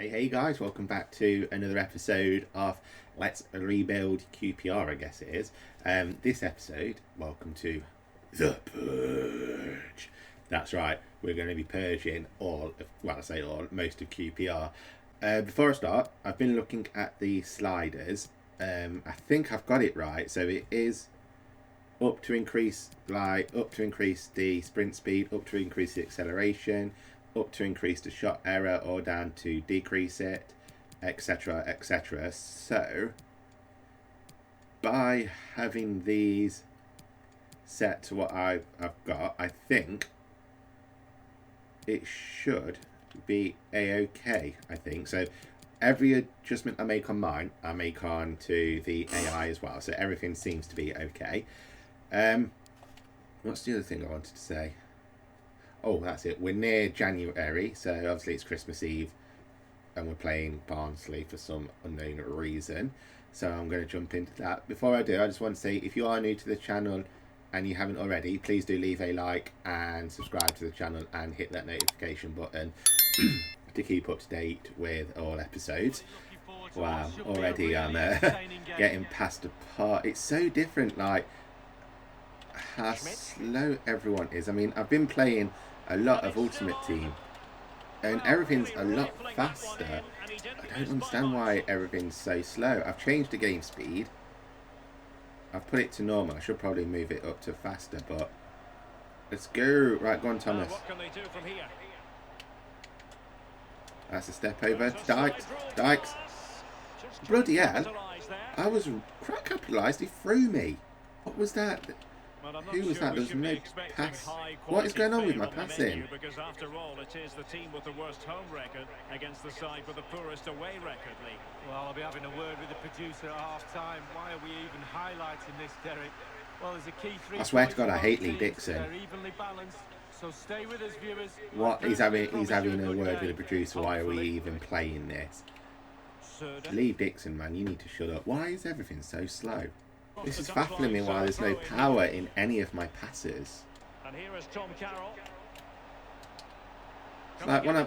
Hey guys, welcome back to another episode of Let's Rebuild QPR, I guess it is. This episode, welcome to the Purge. That's right, we're going to be purging most of QPR. Before I start, I've been looking at the sliders. I think I've got it right, so it is up to increase the sprint speed, up to increase the acceleration, up to increase the shot error, or down to decrease it, etc, etc. So by having these set to what I've got, I think it should be a-okay. I think so. Every adjustment I make on mine, I make on to the AI as well, so everything seems to be okay. What's the other thing I wanted to say? Oh, that's it. We're near January, so obviously it's Christmas Eve, and we're playing Barnsley for some unknown reason. So I'm going to jump into that. Before I do, I just want to say, if you are new to the channel and you haven't already, please do leave a like and subscribe to the channel and hit that notification button to keep up to date with all episodes. Wow, already I'm getting past a part. It's so different, like how slow everyone is. I mean, I've been playing a lot of Ultimate Team and everything's a lot faster. I don't understand why everything's so slow. I've changed the game speed. I've put it to normal. I should probably move it up to faster, but let's go. Right, go on, Thomas. That's a step over. Dykes. Bloody hell. I was crap capitalised. He threw me. What was that? Who was that? There was no pass. What is going on with my passing? Because after all, it is the team with the worst home record against the side with the poorest away record, Lee. Well, I'll be having a word with the producer at half-time. Why are we even highlighting this, Derek? Well, there's a key three. I swear to God, I hate Lee Dixon. They're evenly balanced, so stay with us, viewers. What? He's having a word with the producer. Why are we even playing this? Lee Dixon, man, you need to shut up. Why is everything so slow? This is baffling me why there's no power in any of my passes. And here is Tom Carroll. Like when I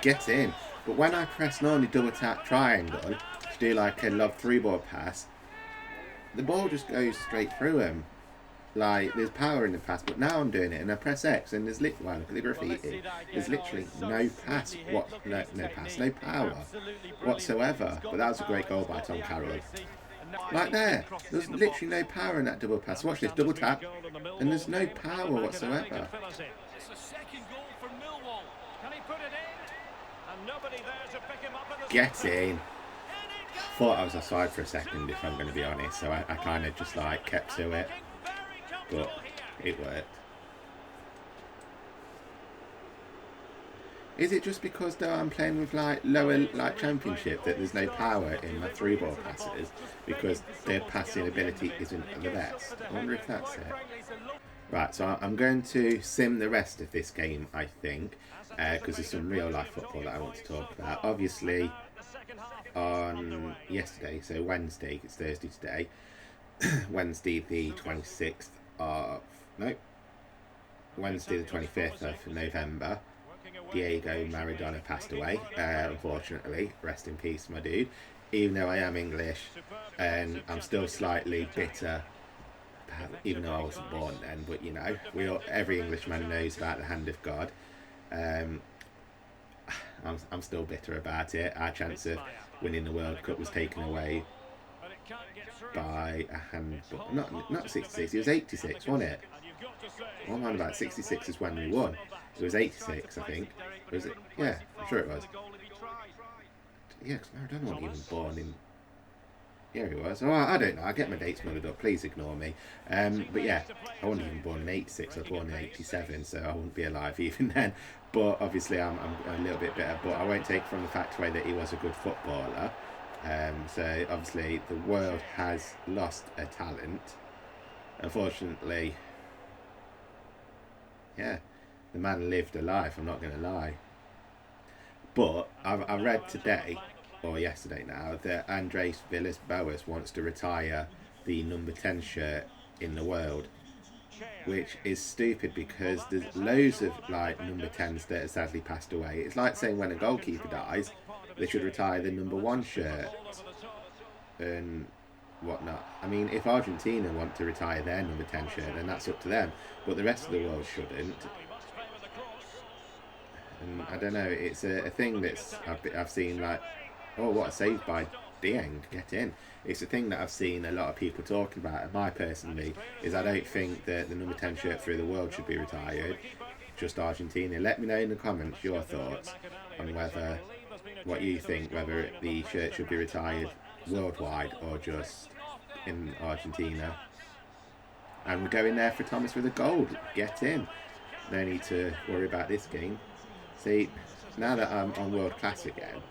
get in, but when I press normally double tap triangle to do like a lob through ball pass, the ball just goes straight through him. Like there's power in the pass, but now I'm doing it and I press X and there's look at the graffiti. There's literally no pass. No power whatsoever. But that was a great goal by Tom Carroll. Like there, there's literally no power in that double pass. Watch this, double tap, and there's no power whatsoever. Get in. Thought I was offside for a second, if I'm going to be honest, so I kind of just like kept to it, but it worked. Is it just because though I'm playing with like lower like championship that there's no power in my through ball passes because their passing ability isn't the best? I wonder if that's it. Right, so I'm going to sim the rest of this game, I think, because there's some real life football that I want to talk about. Obviously, on yesterday, so Wednesday, it's Thursday today, Wednesday the 25th of November, Diego Maradona passed away, unfortunately. Rest in peace, my dude. Even though I am English, and I'm still slightly bitter, even though I wasn't born then, but you know, every Englishman knows about the hand of God. I'm still bitter about it. Our chance of winning the World Cup was taken away by a handball. Not 66, it was 86, wasn't it? What am I on about? 66 is when we won. It was 86, I think. Was it? Yeah, I'm sure it was. Yeah, because Maradona wasn't even born in... Yeah, he was. Oh, I don't know. I get my dates muddled up. Please ignore me. But yeah, I wasn't even born in 86. I was born in 87, so I wouldn't be alive even then. But obviously, I'm a little bit bitter. But I won't take from the fact away that he was a good footballer. So obviously, the world has lost a talent. Unfortunately, yeah, the man lived a life, I'm not going to lie. But I read today, or yesterday now, that Andres Villas-Boas wants to retire the number 10 shirt in the world. which is stupid because there's loads of like number 10s that have sadly passed away. It's like saying when a goalkeeper dies, they should retire the number 1 shirt and whatnot. I mean, if Argentina want to retire their number 10 shirt, then that's up to them, but the rest of the world shouldn't. And I don't know, it's a thing that's I've seen, like, oh, what a save by Dieng, get in. It's a thing that I've seen a lot of people talking about, and my personally is I don't think that the number 10 shirt through the world should be retired, just Argentina. Let me know in the comments your thoughts on whether, what you think, whether the shirt should be retired worldwide or just in Argentina. And we're going there for Thomas with a goal. Get in. No need to worry about this game. See, now that I'm on World Class again,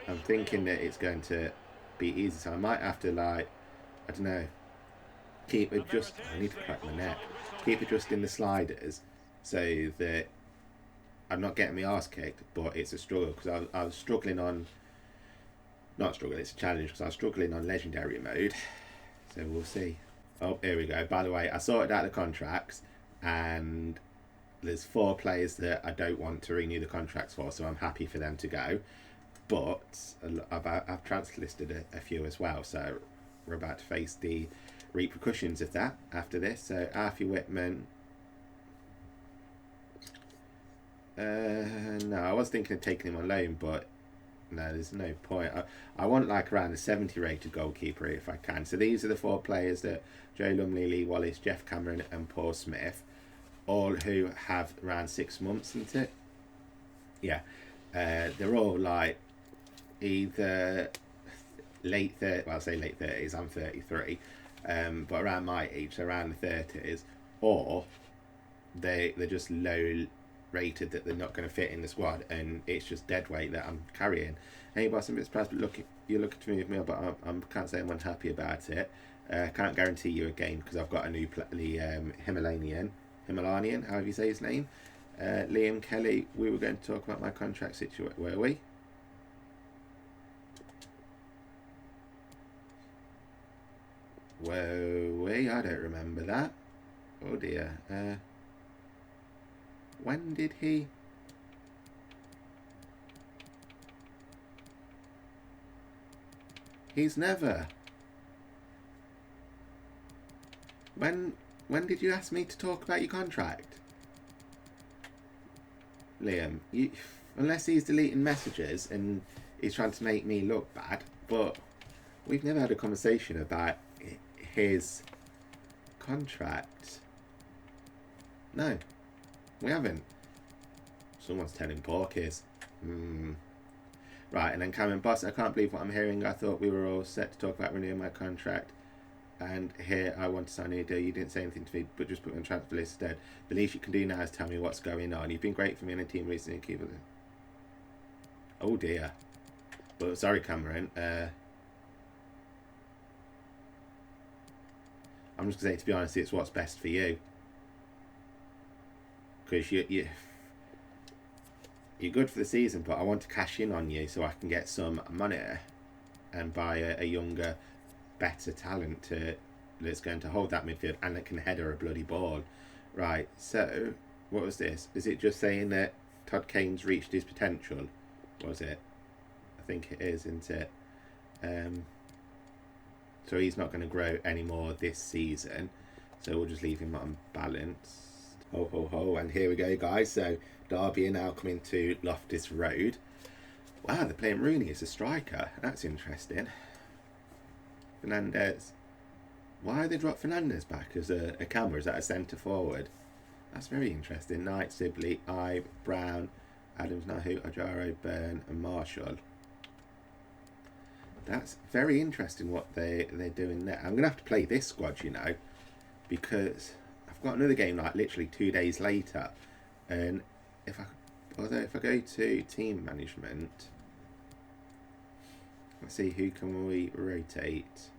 I'm thinking that it's going to be easy, so I might have to, like, I don't know, keep adjusting. I need to crack my neck. Keep adjusting the sliders so that I'm not getting my arse kicked, but it's a struggle because I was struggling on, not struggling, it's a challenge because I was struggling on Legendary mode, so we'll see. Oh, here we go. By the way, I sorted out the contracts, and there's 4 players that I don't want to renew the contracts for, so I'm happy for them to go. But I've translisted a few as well, so we're about to face the repercussions of that after this. So Arthur Whitman. No, I was thinking of taking him on loan, but no, there's no point. I want like around a 70 rated goalkeeper if I can. So these are the 4 players that Joe Lumley, Lee Wallace, Jeff Cameron and Paul Smith, all who have around 6 months, isn't it? Yeah. They're all like either late 30s, well, I say late 30s, I'm 33, but around my age, so around the 30s, or they're just low rated that they're not going to fit in the squad, and it's just dead weight that I'm carrying. Hey boss, I'm a bit surprised, but you're looking to move me up, but I can't say I'm unhappy about it. Can't guarantee you a game because I've got a new Himalayan, however you say his name. Liam Kelly, we were going to talk about my contract situation, were we? Were we? I don't remember that. Oh dear. When did he? He's never. When did you ask me to talk about your contract? Liam, unless he's deleting messages and he's trying to make me look bad, but we've never had a conversation about his contract. No, we haven't. Someone's telling porkies. Right, and then Cameron Boss, I can't believe what I'm hearing. I thought we were all set to talk about renewing my contract, and here I want to sign a new deal. You didn't say anything to me, but just put me on transfer list instead. The least you can do now is tell me what's going on. You've been great for me and the team recently. Keep it. Oh dear. But sorry, Cameron. I'm just going to say, to be honest, it's what's best for you. Because you're good for the season, but I want to cash in on you so I can get some money and buy a younger, better talent that's going to hold that midfield and that can header a bloody ball. Right, so what was this? Is it just saying that Todd Kane's reached his potential? Was it? I think it is, isn't it? So he's not going to grow anymore this season, so we'll just leave him unbalanced. Ho ho ho, and here we go, guys. So Derby are now coming to Loftus Road. Wow, they're playing Rooney as a striker. That's interesting. Fernandez. Why they dropped Fernandez back as a camera? Is that a centre forward? That's very interesting. Knight, Sibley, Ibe, Brown, Adams, Nahu, Ajaro, Byrne and Marshall. That's very interesting what they're doing there. I'm going to have to play this squad, you know, because I've got another game like literally 2 days later. And if I go to team management, let's see, who can we rotate?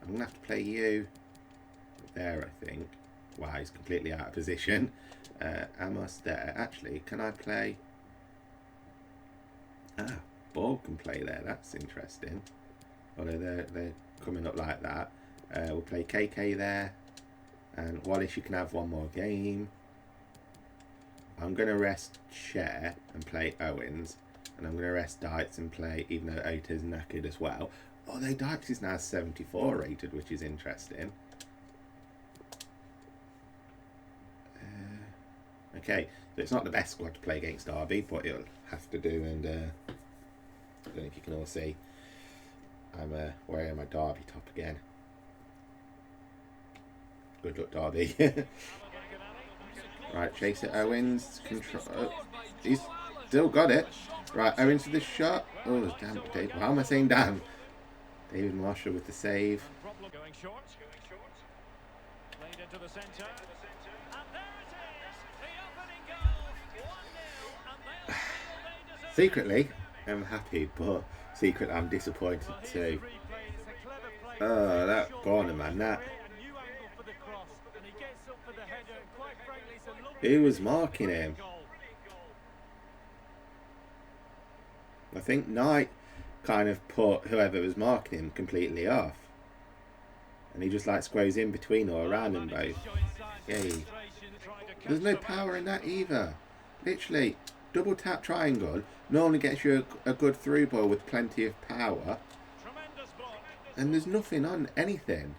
I'm going to have to play you there, I think. Wow, he's completely out of position. Amos there. Actually, can I play? Ball can play there. That's interesting. Although they're coming up like that. We'll play KK there. And Wallace, you can have one more game. I'm going to rest Cher and play Owens. And I'm going to rest Dykes and play, even though Ota's knackered as well. Although Dykes is now 74 rated, which is interesting. Okay, so it's not the best squad to play against Derby, but it'll have to do. And I don't know if you can all see, I'm wearing my Derby top again. Good luck, Derby. Right, chase it, Owens. Control. He's still got it. Right, Owens to the shot. Oh, damn, Dave. How am I saying damn? David Marshall with the save. Going short. Played into the centre. And there it is. The opening goal. 1-0. And they'll feel they deserve it. Secretly, I'm happy, but secretly I'm disappointed too. Oh, that corner, man, that. Who was marking him? I think Knight kind of put whoever was marking him completely off. And he just like squares in between or around them both. Yay. There's no power in that either. Literally, double tap triangle normally gets you a good through ball with plenty of power. And there's nothing on anything.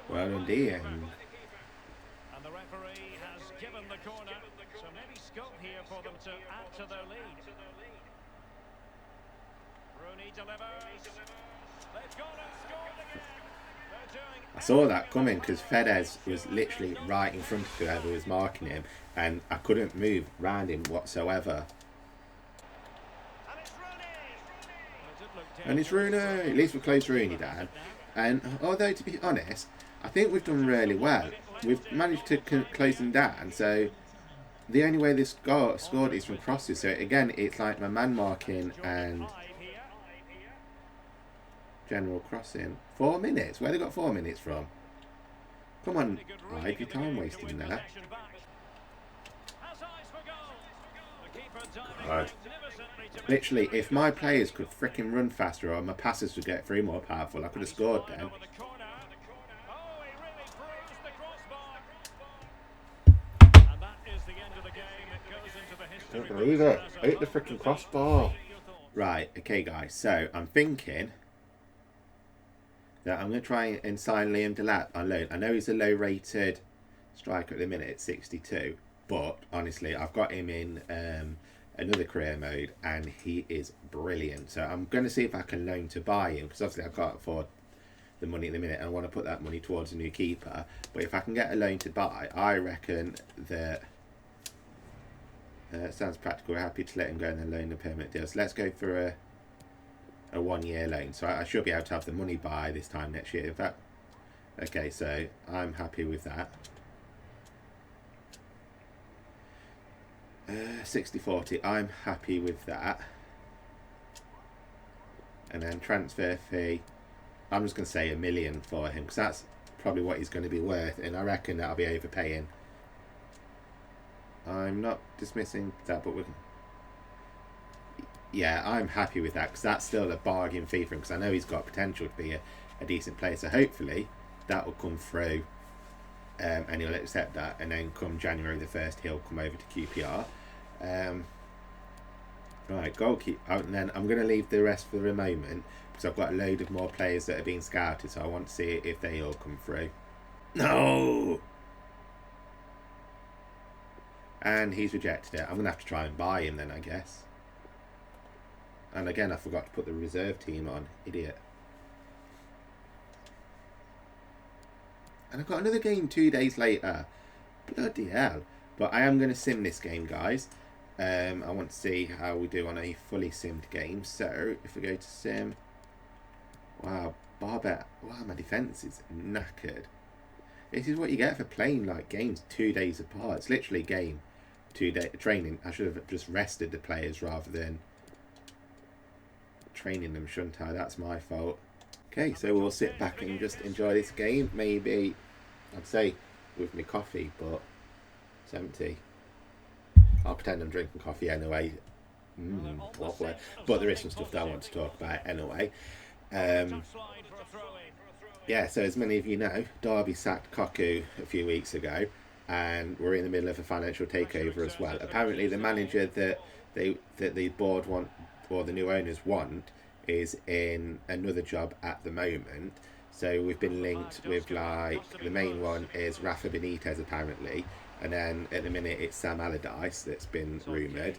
Well done, Ian. And the referee has given the corner, so maybe scope here for them to add to their lead. Rooney delivers. They've gone and scored again. I saw that coming because Fedez was literally right in front of whoever was marking him, and I couldn't move round him whatsoever. And it's Rooney. At least we closed Rooney down. And although, to be honest, I think we've done really well. We've managed to close them down. So the only way this scored is from crosses. So again, it's like my man marking and general crossing. 4 minutes? Where they got 4 minutes from? Come on, hide your time wasting there. God. Literally, if my players could fricking run faster or my passes would get through more powerful, I could have scored then. Don't believe it. Hit the fricking crossbar. Right, okay guys, so I'm thinking that I'm going to try and sign Liam Delap on loan. I know he's a low rated striker at the minute at 62, but honestly I've got him in another career mode and he is brilliant. So I'm going to see if I can loan to buy him, because obviously I can't afford the money in the minute and I want to put that money towards a new keeper. But if I can get a loan to buy, I reckon that sounds practical. We're happy to let him go and then loan the permanent deal. So let's go for a 1 year loan. So I should be able to have the money by this time next year. In fact, okay, so I'm happy with that. 60-40, I'm happy with that. And then transfer fee, I'm just going to say $1 million for him, because that's probably what he's going to be worth, and I reckon that'll be overpaying. I'm not dismissing that, but yeah, I'm happy with that, because that's still a bargain fee for him, because I know he's got potential to be a decent player. So hopefully that will come through, and he'll accept that, and then come January the 1st he'll come over to QPR. Right, goalkeeper, and then I'm going to leave the rest for the moment, because I've got a load of more players that are being scouted, so I want to see if they all come through. No! And he's rejected it. I'm going to have to try and buy him then, I guess. And again, I forgot to put the reserve team on. Idiot. And I've got another game 2 days later. Bloody hell. But I am going to sim this game, guys. I want to see how we do on a fully simmed game. So, if we go to sim... Wow, Barbet. Wow, my defence is knackered. This is what you get for playing like games 2 days apart. It's literally game 2 day training. I should have just rested the players rather than training them, shouldn't I? That's my fault. Okay, so we'll sit back and just enjoy this game. Maybe, I'd say, with my coffee, but it's empty. I'll pretend I'm drinking coffee anyway. Waffle. But there is some stuff that I want to talk about anyway. Yeah, so as many of you know, Derby sacked Koku a few weeks ago, and we're in the middle of a financial takeover as well. Apparently, the manager that the board want, or the new owners want, is in another job at the moment. So we've been linked with, like, the main one is Rafa Benitez apparently, and then at the minute it's Sam Allardyce that's been rumoured.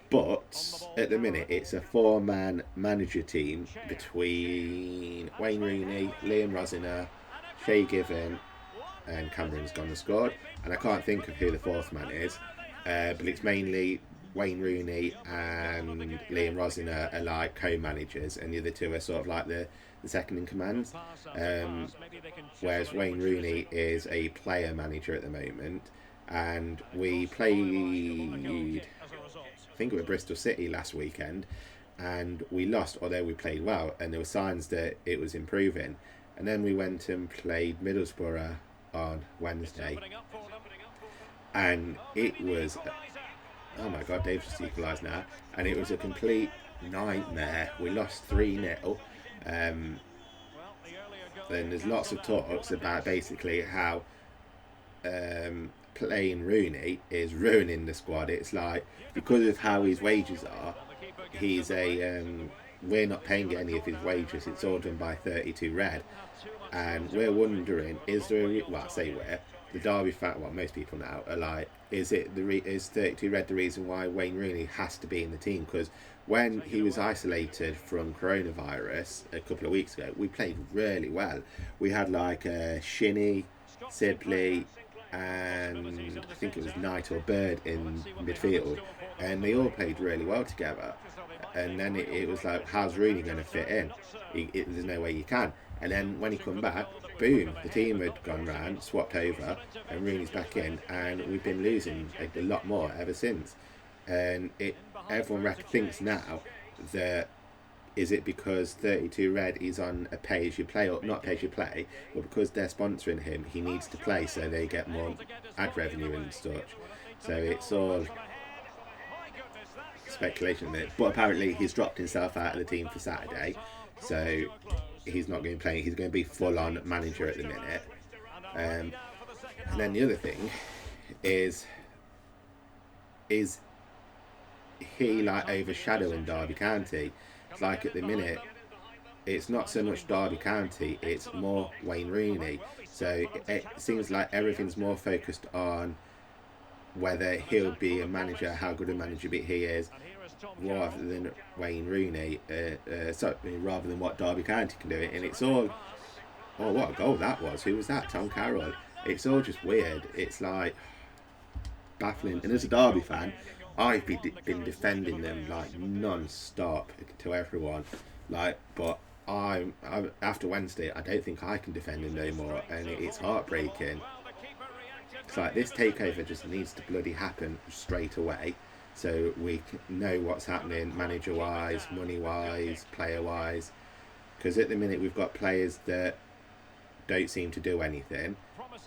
But at the minute, it's a four-man manager team between Wayne Rooney, Liam Rosiner, Shay Given, and Cameron's gone and scored. And I can't think of who the fourth man is, but it's mainly Wayne Rooney and Liam Rosiner are like co-managers, and the other two are sort of like the second in command. Whereas Wayne Rooney is a player manager at the moment, and we played, I think it was Bristol City last weekend, and we lost, although we played well, and there were signs that it was improving. And then we went and played Middlesbrough on Wednesday, and it was, oh my god, Dave's just equalised now, and it was a complete nightmare. We lost 3-0. Then there's lots of talks about basically how playing Rooney is ruining the squad. It's like, because of how his wages are, he's we're not paying any of his wages. It's all done by 32 Red, and we're wondering, is there I say we're, the Derby fan, well, most people now are like, is 32 Red the reason why Wayne Rooney has to be in the team? Because when he was isolated from coronavirus a couple of weeks ago, we played really well. We had like Shinnie, Sibley, and I think it was Knight or Bird in midfield, and they all played really well together. And then it was like, how's Rooney going to fit in? There's no way you can. And then when he come back, boom, the team had gone round, swapped over, and Rooney's back in, and we've been losing a lot more ever since. And everyone thinks now that, is it because 32 Red is on a pay-as-you-play, or not pay-as-you-play, or because they're sponsoring him, he needs to play so they get more ad revenue and such. So it's all speculation there. But apparently he's dropped himself out of the team for Saturday, so he's not going to play. He's going to be full-on manager at the minute. And then the other thing is he like overshadowing Derby County? It's like at the minute, it's not so much Derby County, it's more Wayne Rooney. So it seems like everything's more focused on whether he'll be a manager, how good a manager he is, rather than Wayne Rooney, rather than what Derby County can do. And it's all, oh, what a goal that was. Who was that? Tom Carroll. It's all just weird. It's like baffling. And as a Derby fan, I've been defending them like non-stop to everyone, like, but I'm after Wednesday, I don't think I can defend him no more, and it's heartbreaking. It's like, this takeover just needs to bloody happen straight away, so we know what's happening manager-wise, money-wise, player-wise, because at the minute we've got players that don't seem to do anything,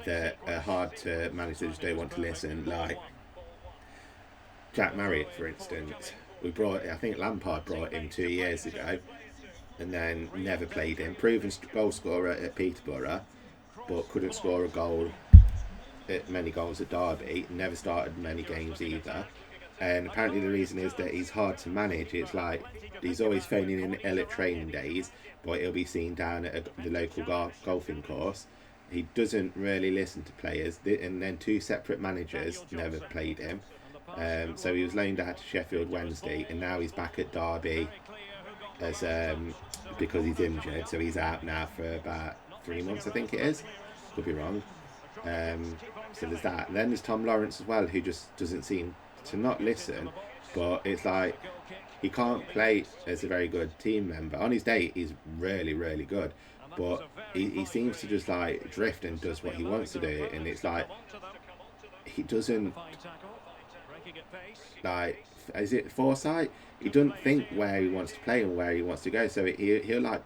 that are hard to manage, that just don't want to listen, like Jack Marriott, for instance. I think Lampard brought him 2 years ago, and then never played him. Proven goal scorer at Peterborough, but couldn't score a goal at many goals at Derby. Never started many games either. And apparently the reason is that he's hard to manage. It's like, he's always phoning in ill at training days, but he'll be seen down at the local golfing course. He doesn't really listen to players, and then two separate managers never played him. So he was loaned out to Sheffield Wednesday, and now he's back at Derby as because he's injured. So he's out now for about 3 months, I think it is. Could be wrong. So there's that. And then there's Tom Lawrence as well, who just doesn't seem to not listen. But it's like, he can't play as a very good team member. On his day, he's really, really good. But he seems to just like drift and does what he wants to do. And it's like, he doesn't, like, is it foresight? He doesn't think where he wants to play and where he wants to go, so he'll like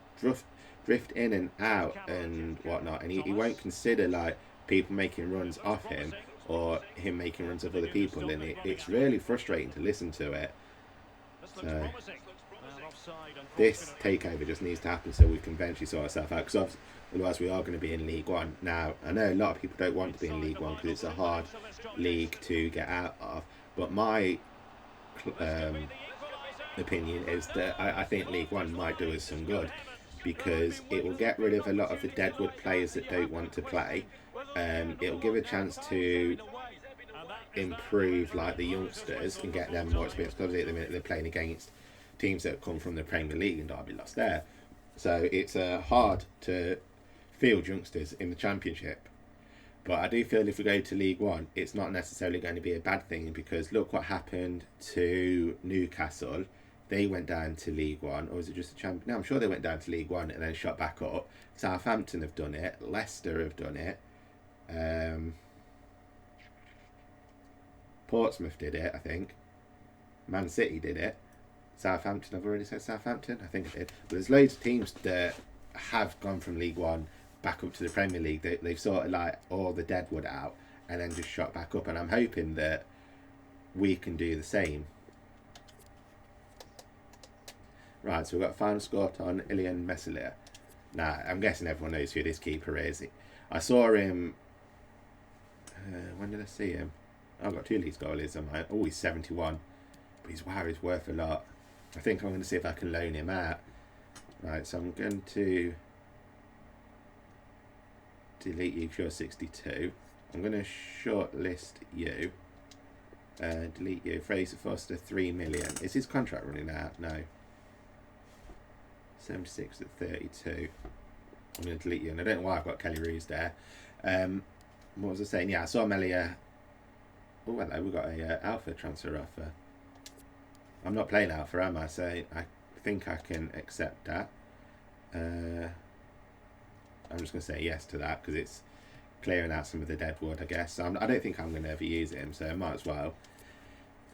drift in and out and whatnot, and he won't consider like people making runs off him or him making runs of other people, and it's really frustrating to listen to it. looks So promising. Well, offside, this unfortunately. takeover just needs to happen so we can eventually sort ourselves out. Because otherwise we are going to be in League One. Now, I know a lot of people don't want to be in Inside League the One because final it's a 2 hard minutes of this league contest. to get out of. But my This could be the equaliser. opinion is that I think League One might do us some good Well, I've because been it will waiting get for rid an of a lot of the opportunity Deadwood like that. players that don't want to play. Well, they'll get It'll another give one a now. chance Time's to ebbing away. And that is that. improve like the And the closest youngsters whistle and get before them more time. experience. Because at the minute they're playing against teams that come from the Premier League and Derby lost there. So it's hard to field youngsters in the Championship. But I do feel if we go to League One, it's not necessarily going to be a bad thing because look what happened to Newcastle. They went down to League One, or was it just a champion? No, I'm sure they went down to League One and then shot back up. Southampton have done it. Leicester have done it. Portsmouth did it, I think. Man City did it. Southampton, I've already said Southampton. I think I did. But there's loads of teams that have gone from League One back up to the Premier League. They've sort of like all the Deadwood out and then just shot back up. And I'm hoping that we can do the same. Right, so we've got final score on Ilian Meslier. Now, I'm guessing everyone knows who this keeper is. I saw him... when did I see him? I've got 2 leagues goalies on mine. Oh, he's 71. But he's worth a lot. I think I'm going to see if I can loan him out. Right, so I'm going to delete you if you're 62. I'm going to shortlist you. Delete you. Fraser Foster, 3 million. Is his contract running out? No. 76 at 32. I'm going to delete you. And I don't know why I've got Kelly Roos there. What was I saying? Yeah, I saw Melia. Oh, hello. We've got a Alpha transfer offer. I'm not playing Alpha, am I? So I think I can accept that. I'm just going to say yes to that because it's clearing out some of the Deadwood, I guess. I don't think I'm going to ever use him, so I might as well.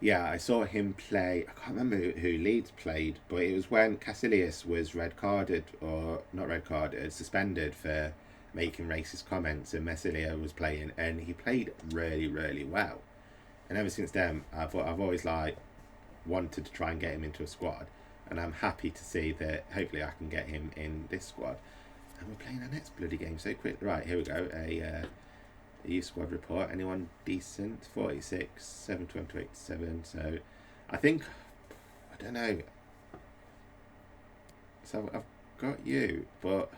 Yeah, I saw him play. I can't remember who Leeds played, but it was when Casillas was red carded, or not red carded, suspended for making racist comments, and Messilia was playing, and he played really, really well. And ever since then, I've always wanted to try and get him into a squad, and I'm happy to see that hopefully I can get him in this squad. And we're playing our next bloody game so quick. Right, here we go. A youth squad report. Anyone decent? 46, 727. So I think, I don't know. So I've got you, but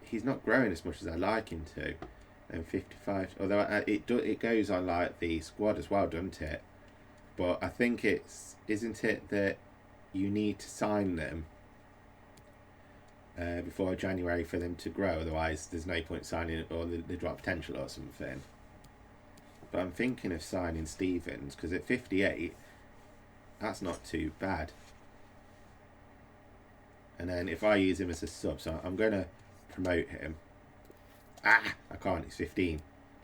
he's not growing as much as I like him to. And 55. Although it goes on like the squad as well, doesn't it? But I think isn't it that you need to sign them before January for them to grow, otherwise there's no point signing or they drop potential or something. But I'm thinking of signing Stevens because at 58 that's not too bad. And then if I use him as a sub, so I'm going to promote him. I can't, he's 15.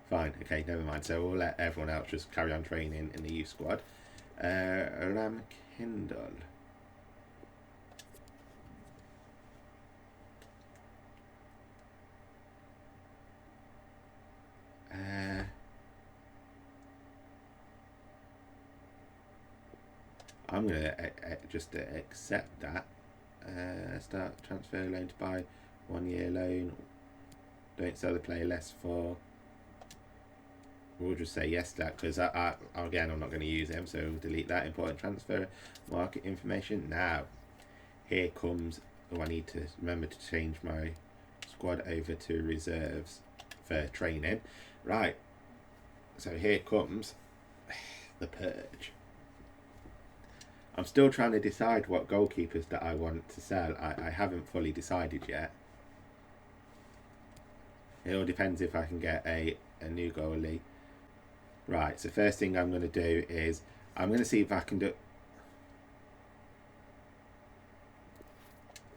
Fine, okay, never mind. So we'll let everyone else just carry on training in the youth squad. Ram Kindle. I'm going to just accept that. Start transfer loan to buy 1 year loan. Don't sell the player less for. We'll just say yes to that because again I'm not going to use him, so we'll delete that. Important transfer market information. Now here comes. Oh, I need to remember to change my squad over to reserves for training. Right. So here comes the Purge. I'm still trying to decide what goalkeepers that I want to sell. I haven't fully decided yet. It all depends if I can get a new goalie. Right, so first thing I'm going to do is I'm going to see if I can do...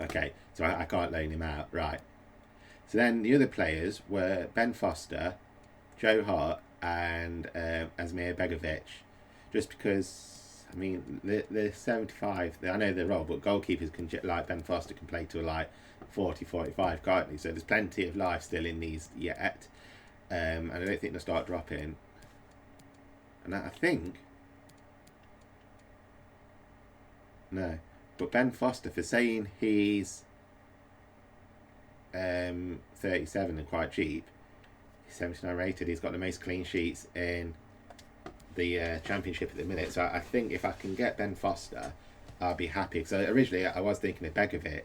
Okay, so I can't loan him out. Right. So then the other players were Ben Foster, Joe Hart and Asmir Begovic. Just because... I mean, the 75, I know they're old, but goalkeepers can, like Ben Foster, can play to like 40, 45, can't they? So there's plenty of life still in these yet. And I don't think they'll start dropping. And I think No. But Ben Foster, for saying he's 37 and quite cheap, he's 79 rated. He's got the most clean sheets in the championship at the minute. So I think if I can get Ben Foster, I'll be happy. So originally I was thinking of Begovic.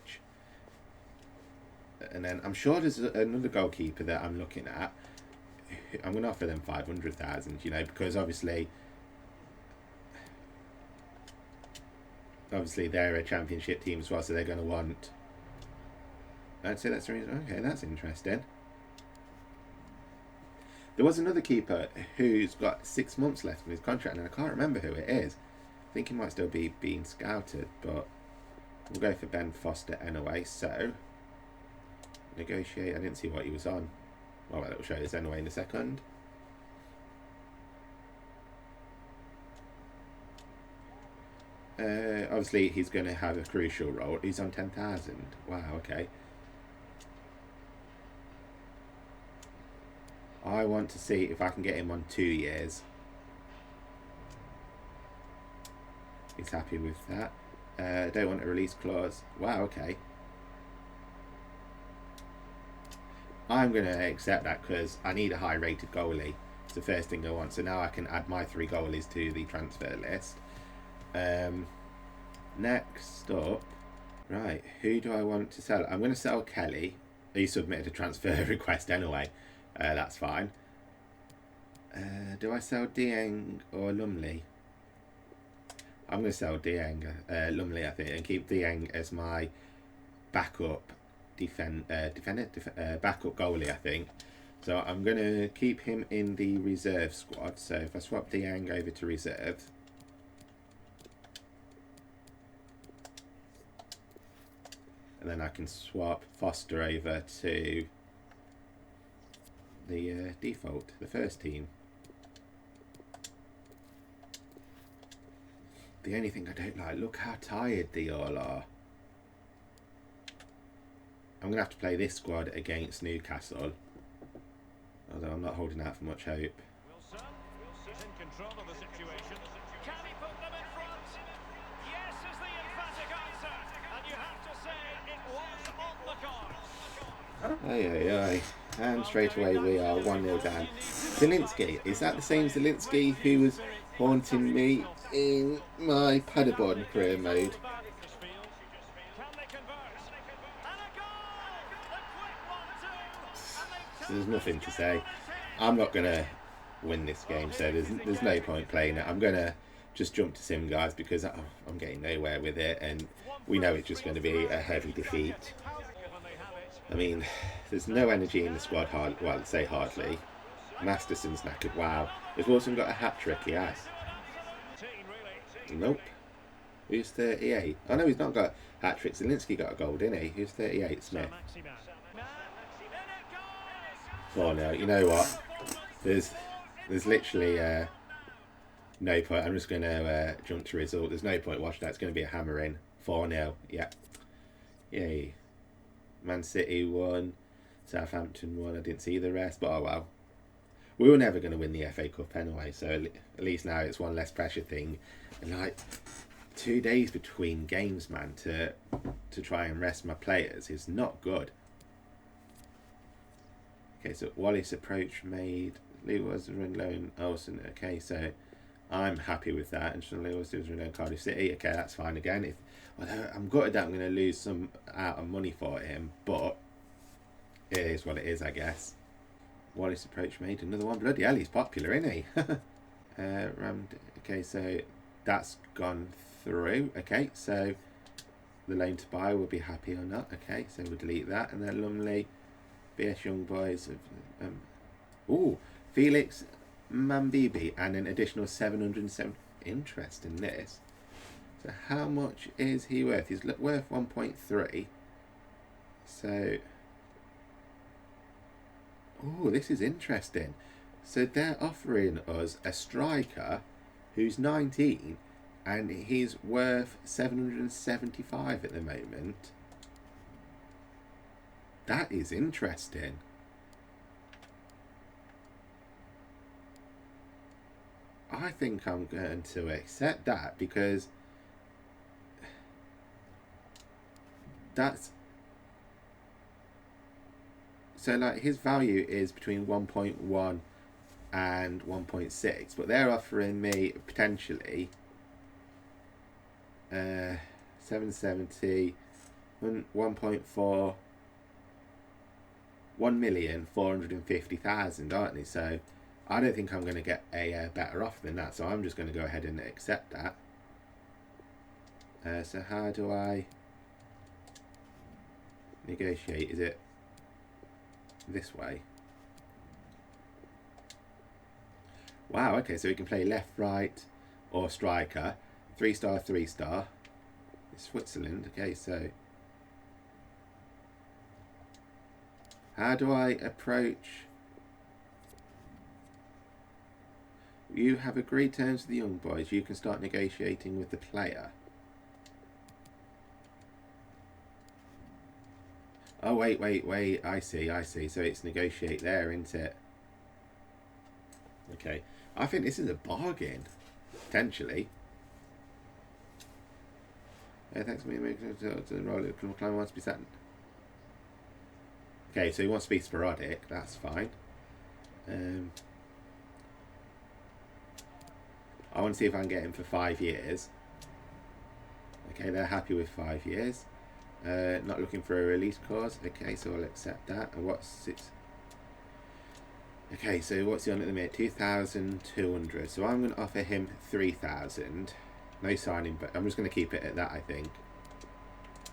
And then I'm sure there's another goalkeeper that I'm looking at. I'm going to offer them 500,000, you know, because obviously they're a championship team as well, so they're going to want. I'd say that's the reason. Okay, that's interesting. There was another keeper who's got 6 months left in his contract, and I can't remember who it is. I think he might still be being scouted, but we'll go for Ben Foster anyway. So, negotiate. I didn't see what he was on. Well, that will show us anyway in a second. Obviously, he's going to have a crucial role. He's on 10,000. Wow, okay. I want to see if I can get him on 2 years. He's happy with that. Don't want a release clause. Wow, okay. I'm going to accept that because I need a high rated goalie. It's the first thing I want. So now I can add my 3 goalies to the transfer list. Next up, right, who do I want to sell? I'm going to sell Kelly. He submitted a transfer request anyway. That's fine. Do I sell Dieng or Lumley? I'm going to sell Dieng, Lumley, I think, and keep Dieng as my backup backup goalie, I think. So I'm going to keep him in the reserve squad. So if I swap Dieng over to reserve, and then I can swap Foster over to the default, the first team. The only thing I don't like, look how tired they all are. I'm going to have to play this squad against Newcastle, although I'm not holding out for much hope. Wilson is in control of the situation. Can he put them in front? Yes is the emphatic answer, and you have to say it was on the cards. Aye, aye, aye. And straight away we are 1-0 down. Zielinski, is that the same Zielinski who was haunting me in my Paderborn career mode? Can they convert? And a goal! The quick 1-2. There's nothing to say. I'm not going to win this game, so there's no point playing it. I'm going to just jump to sim, guys, because I'm getting nowhere with it, and we know it's just going to be a heavy defeat. I mean, there's no energy in the squad, well, I'd say hardly. Masterson's knackered, wow. Has Wilson got a hat-trick? He has. Nope. Who's 38? Oh no, he's not got a hat-trick. Zielinski got a goal, didn't he? Who's 38? Smith. Oh no, you know what? There's literally no point. I'm just going to jump to result. There's no point watching that. It's going to be a hammering. 4-0. Yeah. Yay. Man City won. Southampton won. I didn't see the rest, but oh well. We were never going to win the FA Cup anyway, so at least now it's one less pressure thing. And like 2 days between games, man, to try and rest my players is not good. Okay, so Wallace approach made. Lewis run loan Olsen. Okay, so I'm happy with that. And Sean Lewis was run loan Cardiff City. Okay, that's fine again. Although I'm gutted that I'm going to lose some out of money for him, but it is what it is, I guess. Wallace approach made another one. Bloody hell, he's popular, isn't he? Okay, so that's gone through. Okay, so the loan to buy will be happy or not. Okay, so we'll delete that. And then Lumley, BS Young Boys. Felix Mambibi and an additional 707. Interesting, this. So how much is he worth? He's worth 1.3. So... oh, this is interesting. So they're offering us a striker who's 19 and he's worth 775 at the moment. That is interesting. I think I'm going to accept that because that's... So, like, his value is between 1.1 and 1.6, but they're offering me potentially 770, 1.4, 1,450,000, aren't they? So I don't think I'm going to get a better offer than that, so I'm just going to go ahead and accept that. So how do I negotiate? Is it this way? Wow, okay, so we can play left, right, or striker. 3-star, 3-star. It's Switzerland, okay, so how do I approach? You have agreed terms with the young boys. You can start negotiating with the player. Oh, wait. I see. So it's negotiate there, isn't it? Okay. I think this is a bargain, potentially. Thanks for me making the role. Climber wants to be set. Okay, so he wants to be sporadic. That's fine. I want to see if I can get him for 5 years. Okay, they're happy with 5 years. Not looking for a release clause. Okay, so I'll accept that. And what's it? Okay, so what's he on at the minute? 2,200. So I'm going to offer him 3,000. No signing, but I'm just going to keep it at that, I think.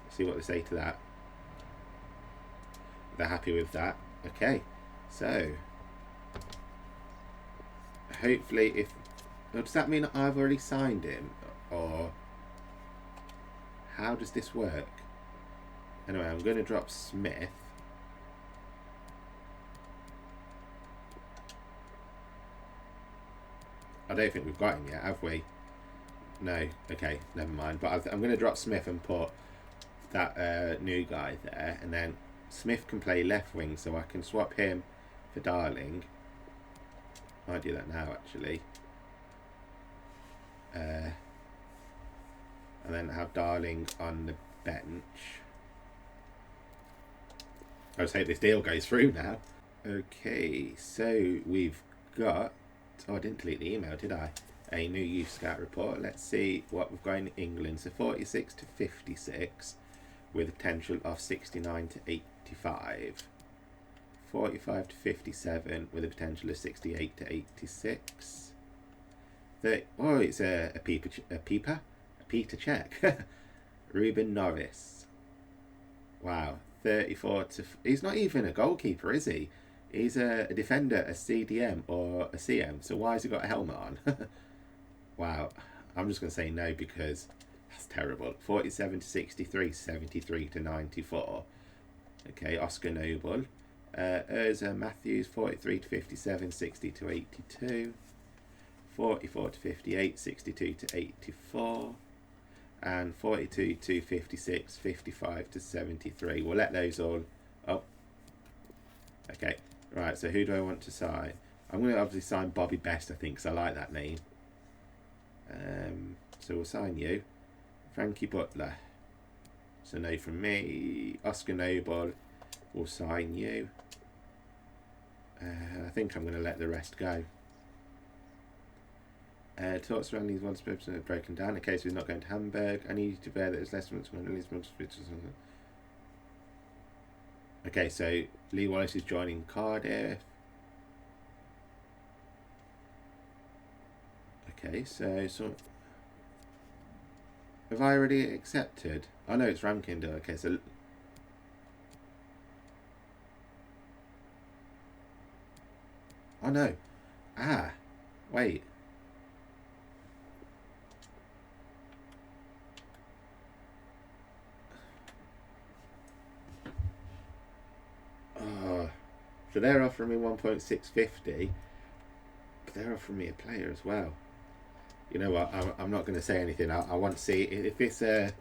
See what they say to that. They're happy with that. Okay, so hopefully if... Does that mean I've already signed him? Or how does this work? Anyway, I'm going to drop Smith. I don't think we've got him yet, have we? No. Okay, never mind. But I'm going to drop Smith and put that new guy there. And then Smith can play left wing, so I can swap him for Darling. I might do that now, actually. And then have Darling on the bench. I just hope this deal goes through now. Okay, so we've got... Oh, I didn't delete the email, did I? A new youth scout report. Let's see what we've got in England. So 46 to 56 with a potential of 69 to 85. 45 to 57 with a potential of 68 to 86. Oh, it's a Peter Check. Ruben Norris. Wow. 34 to... He's not even a goalkeeper, is he? He's a defender, a CDM or a CM. So why has he got a helmet on? Wow. I'm just going to say no because that's terrible. 47 to 63, 73 to 94. Okay, Oscar Noble. Urza Matthews, 43 to 57, 60 to 82. 44 to 58, 62 to 84. And 42 to 56, 55 to 73. We'll let those all up. Okay, right, so who do I want to sign? I'm going to obviously sign Bobby Best, I think, because I like that name. So we'll sign you. Frankie Butler. So no from me. Oscar Noble. We'll sign you. I think I'm going to let the rest go. Talks around these 1% broken down. Okay, so he's not going to Hamburg. I need you to bear that there's less than Okay, so Lee Wallace is joining Cardiff. Okay, so have I already accepted? Oh no, it's Ramkinder. Okay, so oh no. Wait. So they're offering me 1.650, but they're offering me a player as well. You know what? I'm not going to say anything. I want to see if this. I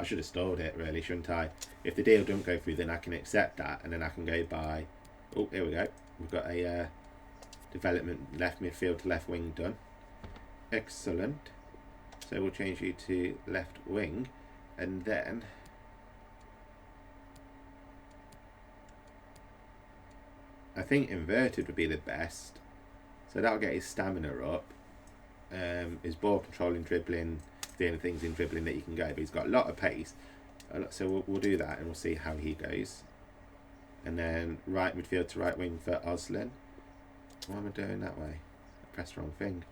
should have stalled it, really, shouldn't I? If the deal don't go through, then I can accept that, and then I can go by. Oh, here we go. We've got a development left midfield to left wing done. Excellent. So we'll change you to left wing, and then I think inverted would be the best. So that'll get his stamina up. His ball controlling, dribbling, the only things in dribbling that you can go, but he's got a lot of pace. So we'll do that and we'll see how he goes. And then right midfield to right wing for Odin. Why am I doing that way? I pressed the wrong thing.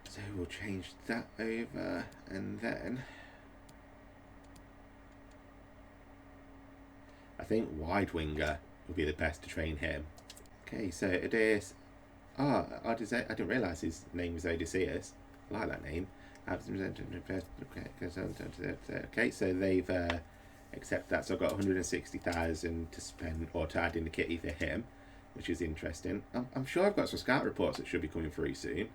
So we'll change that over, and then I think wide winger would be the best to train him. Okay, so it is. I didn't realise his name was Odysseus. I like that name. Okay, so they've accepted that. So I've got 160,000 to spend or to add in the kitty for him, which is interesting. I'm sure I've got some scout reports that should be coming through soon.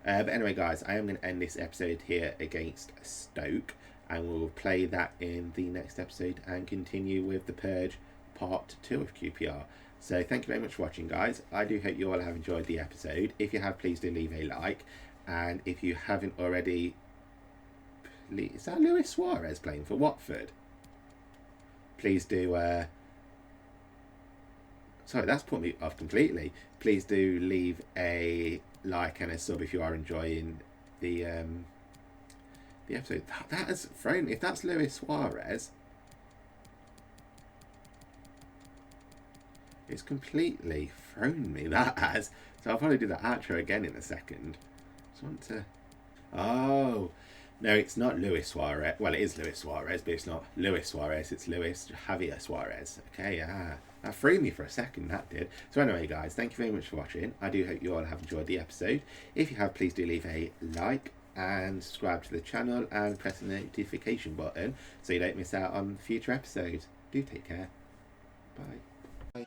But anyway, guys, I am going to end this episode here against Stoke, and we'll play that in the next episode and continue with the Purge Part 2 of QPR. So thank you very much for watching, guys. I do hope you all have enjoyed the episode. If you have, please do leave a like. And if you haven't already, please, is that Luis Suarez playing for Watford? Please do, sorry, that's put me off completely. Please do leave a like and a sub if you are enjoying the episode. That has thrown me. If that's Luis Suarez, it's completely thrown me, that has. So I'll probably do the outro again in a second. Just want to... Oh, no, it's not Luis Suarez. Well, it is Luis Suarez, but it's not Luis Suarez. It's Luis Javier Suarez. Okay, that threw me for a second, that did. So anyway, guys, thank you very much for watching. I do hope you all have enjoyed the episode. If you have, please do leave a like and subscribe to the channel and press the notification button so you don't miss out on future episodes. Do take care. Bye. Bye.